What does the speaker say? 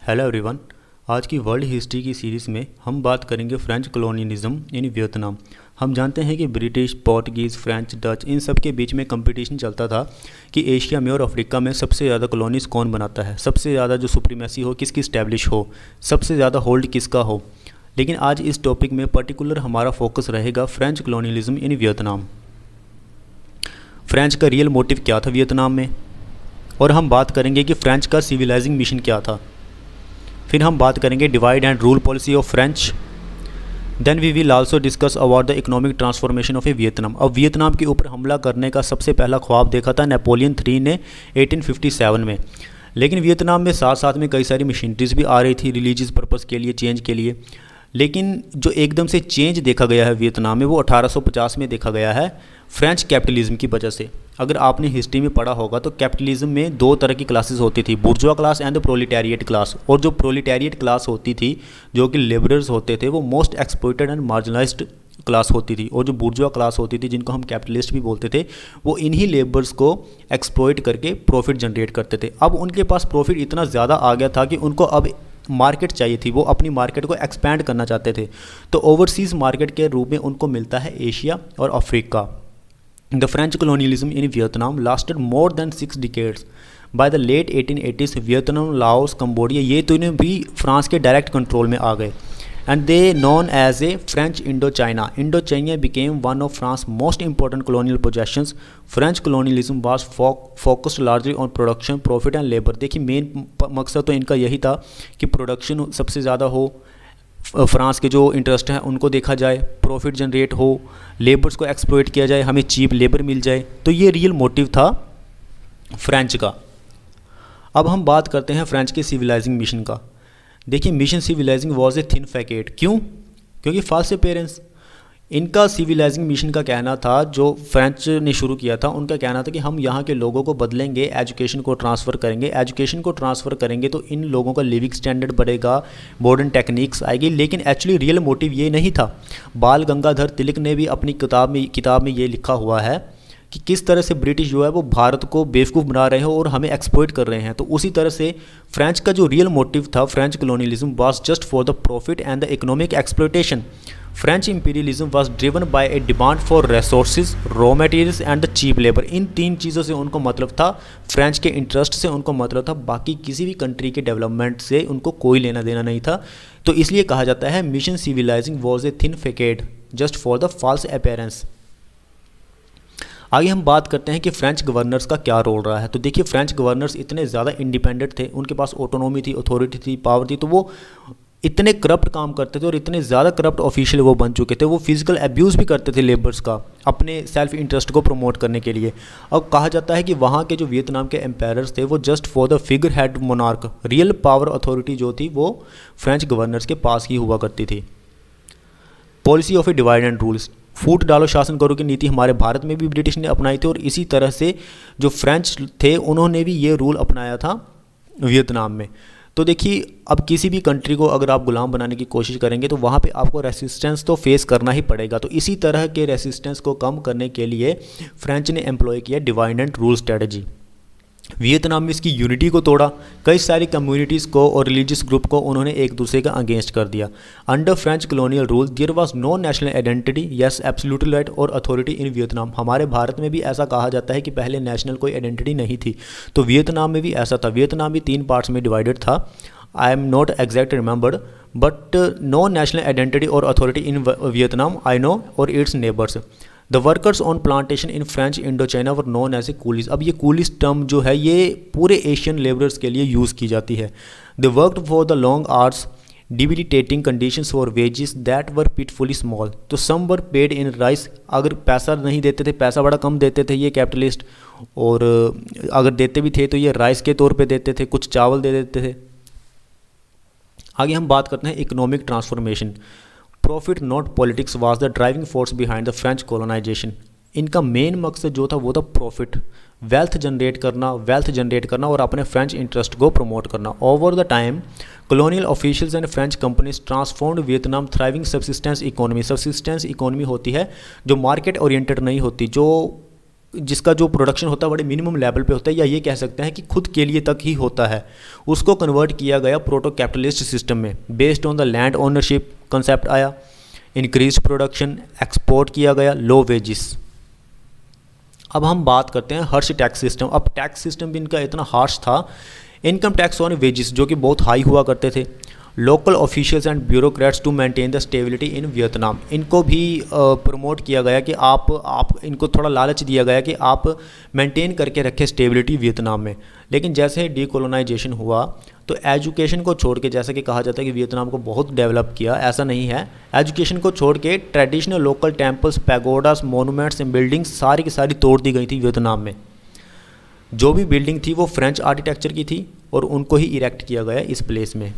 Hello everyone. आज की world history की सीरीज़ में हम बात करेंगे फ्रेंच कॉलोनियलिज्म इन वियतनाम। हम जानते हैं कि ब्रिटिश, पोर्तुगीज़, फ्रेंच, डच इन सब के बीच में कंपटीशन चलता था कि एशिया में और अफ्रीका में सबसे ज़्यादा कॉलोनीज़ कौन बनाता है, सबसे ज़्यादा जो सुप्रीमेसी हो किसकी इस्टेब्लिश हो, सबसे ज़्यादा होल्ड किसका हो। लेकिन आज इस टॉपिक में पर्टिकुलर हमारा फोकस रहेगा French colonialism in Vietnam. French का रियल मोटिव क्या था वियतनाम में, और हम बात करेंगे कि फ्रेंच का सिविलाइजिंग मिशन क्या था। फिर हम बात करेंगे divide and rule policy of French. Then we will also discuss about the economic transformation of a Vietnam. अब वियतनाम के ऊपर हमला करने का सबसे पहला ख्वाब देखा था नेपोलियन III ने 1857 में। लेकिन वियतनाम में साथ साथ में कई सारी मशीनरीज भी आ रही थी रिलीजियस पर्पज़ के लिए, चेंज के लिए। लेकिन जो एकदम से चेंज देखा गया है वियतनाम में वो 1850 में देखा गया है फ्रेंच कैपिटलिज्म की वजह से। अगर आपने हिस्ट्री में पढ़ा होगा तो कैपिटलिज्म में दो तरह की क्लासेस होती थी, bourgeois class and the proletariat class. और जो प्रोलिटेरिएट क्लास होती थी, जो कि लेबरर्स होते थे, वो most exploited and marginalised class होती थी। और जो बुर्जुआ क्लास होती थी, जिनको हम कैपिटलिस्ट भी बोलते थे, वो इन्हीं लेबर्स को एक्सप्लॉइट करके प्रॉफिट जनरेट करते थे। अब उनके पास प्रॉफिट इतना ज़्यादा आ गया था कि उनको अब मार्केट चाहिए थी, वो अपनी मार्केट को एक्सपैंड करना चाहते थे। तो ओवरसीज़ मार्केट के रूप में उनको मिलता है एशिया और Africa. The French colonialism in Vietnam lasted more than 6 decades. By the late 1880s, Vietnam, Laos, Cambodia ये तीनों भी फ्रांस के डायरेक्ट कंट्रोल में आ गए। And they known as a French Indochina. Indochina became one of France's most important colonial possessions. French colonialism was focused largely on production, profit and labor. देखिए main मकसद तो इनका यही था कि प्रोडक्शन सबसे ज़्यादा हो, फ्रांस के जो इंटरेस्ट हैं उनको देखा जाए, प्रॉफिट जनरेट हो, लेबर्स को एक्सप्लॉइट किया जाए, हमें चीप लेबर मिल जाए। तो ये रियल मोटिव था फ्रेंच का। अब हम बात करते हैं फ्रेंच के सिविलाइजिंग मिशन का। देखिए mission civilising was a thin facet. क्यों? क्योंकि फाल्स अपेरेंस। इनका सिविलाइजिंग मिशन का कहना था, जो फ्रेंच ने शुरू किया था, उनका कहना था कि हम यहाँ के लोगों को बदलेंगे, एजुकेशन को ट्रांसफ़र करेंगे। एजुकेशन को ट्रांसफ़र करेंगे तो इन लोगों का लिविंग स्टैंडर्ड बढ़ेगा, मॉडर्न टेक्निक्स आएगी। लेकिन एक्चुअली रियल मोटिव ये नहीं था। बाल गंगाधर तिलक ने भी अपनी किताब में ये लिखा हुआ है कि किस तरह से ब्रिटिश जो है वो भारत को बेवकूफ़ बना रहे हैं और हमें एक्सप्लॉइट कर रहे हैं। तो उसी तरह से फ्रेंच का जो रियल मोटिव था, French colonialism was just for the profit and the economic exploitation. French imperialism was driven by a demand for resources, raw materials and the cheap labor. इन तीन चीज़ों से उनको मतलब था, फ्रेंच के इंटरेस्ट से उनको मतलब था, बाकी किसी भी कंट्री के डेवलपमेंट से उनको कोई लेना देना नहीं था। तो इसलिए कहा जाता है mission civilising was a thin facet just for the false appearance. आगे हम बात करते हैं कि फ्रेंच गवर्नर्स का क्या रोल रहा है। तो देखिए फ्रेंच गवर्नर्स इतने ज़्यादा इंडिपेंडेंट थे, उनके पास ऑटोनॉमी थी, अथॉरिटी थी, पावर थी, तो वो इतने करप्ट काम करते थे और इतने ज़्यादा करप्ट ऑफिशियल वो बन चुके थे। वो फिजिकल एब्यूज़ भी करते थे लेबर्स का, अपने सेल्फ इंटरेस्ट को प्रमोट करने के लिए। अब कहा जाता है कि वहाँ के जो वियतनाम के एम्पायर्स थे वो just for the figure head monarch, real power authority जो थी वो फ्रेंच गवर्नर्स के पास ही हुआ करती थी। Policy of a divide and rules, फूट डालो शासन करो की नीति हमारे भारत में भी ब्रिटिश ने अपनाई थी, और इसी तरह से जो फ्रेंच थे उन्होंने भी ये रूल अपनाया था वियतनाम में। तो देखिए अब किसी भी कंट्री को अगर आप गुलाम बनाने की कोशिश करेंगे तो वहाँ पे आपको रेसिस्टेंस तो फेस करना ही पड़ेगा। तो इसी तरह के रेसिस्टेंस को कम करने के लिए फ्रेंच ने एम्प्लॉय किया divide and rule strategy. Vietnam में इसकी यूनिटी को तोड़ा, कई सारी कम्युनिटीज़ को और रिलीजियस ग्रुप को उन्होंने एक दूसरे का अगेंस्ट कर दिया। Under French colonial rule there was no national identity, yes absolute right और अथॉरिटी इन वियतनाम। हमारे भारत में भी ऐसा कहा जाता है कि पहले नेशनल कोई आइडेंटिटी नहीं थी, तो वियतनाम में भी ऐसा था। वियतनाम भी 3 पार्ट्स में डिवाइडेड था, I am not exact remembered, but no national identity और authority in Vietnam I know और it's neighbours. The workers on plantation in French Indochina were known as a coolies. अब ये Coolidge term जो है ये पूरे Asian labourers के लिए यूज़ की जाती है। The worked for the long hours, debilitating conditions for wages that were pitifully small. तो some were paid in rice, अगर पैसा नहीं देते थे, पैसा बड़ा कम देते थे ये कैपिटलिस्ट, और अगर देते भी थे तो ये राइस के तौर पर देते थे, कुछ चावल दे देते थे। आगे हम बात करते हैं economic transformation. Profit not politics was the driving force behind the French colonisation. इनका मेन मकसद जो था वो था प्रॉफिट, वेल्थ जनरेट करना और अपने फ्रेंच इंटरेस्ट को प्रमोट करना। Over the time colonial officials and French companies transformed Vietnam thriving subsistence economy. Subsistence economy होती है जो मार्केट ओरिएंटेड नहीं होती, जो जिसका जो प्रोडक्शन होता है बड़े मिनिमम लेवल पे होता है, या ये कह सकते हैं कि खुद के लिए तक ही होता है, उसको कन्वर्ट किया गया प्रोटो कैपिटलिस्ट सिस्टम में। Based on the land ownership concept आया, इंक्रीज प्रोडक्शन, एक्सपोर्ट किया गया, लो वेजिस। अब हम बात करते हैं हर्ष टैक्स सिस्टम। अब टैक्स सिस्टम भी इनका इतना हार्श था, इनकम टैक्स ऑन वेजिस जो कि बहुत हाई हुआ करते थे। Local officials and bureaucrats to maintain the stability in Vietnam, इनको भी प्रमोट किया गया कि आप इनको थोड़ा लालच दिया गया कि आप मेंटेन करके रखें स्टेबिलिटी वियतनाम में। लेकिन जैसे ही डीकोलोनाइजेशन हुआ तो एजुकेशन को छोड़ के, जैसा कि कहा जाता है कि वियतनाम को बहुत डेवलप किया, ऐसा नहीं है। एजुकेशन को छोड़ के traditional local temples, pagodas, monuments and buildings सारी की सारी तोड़ दी गई थी वियतनाम में। जो भी बिल्डिंग थी वो फ्रेंच आर्किटेक्चर की थी और उनको ही इरेक्ट किया गया इस प्लेस में।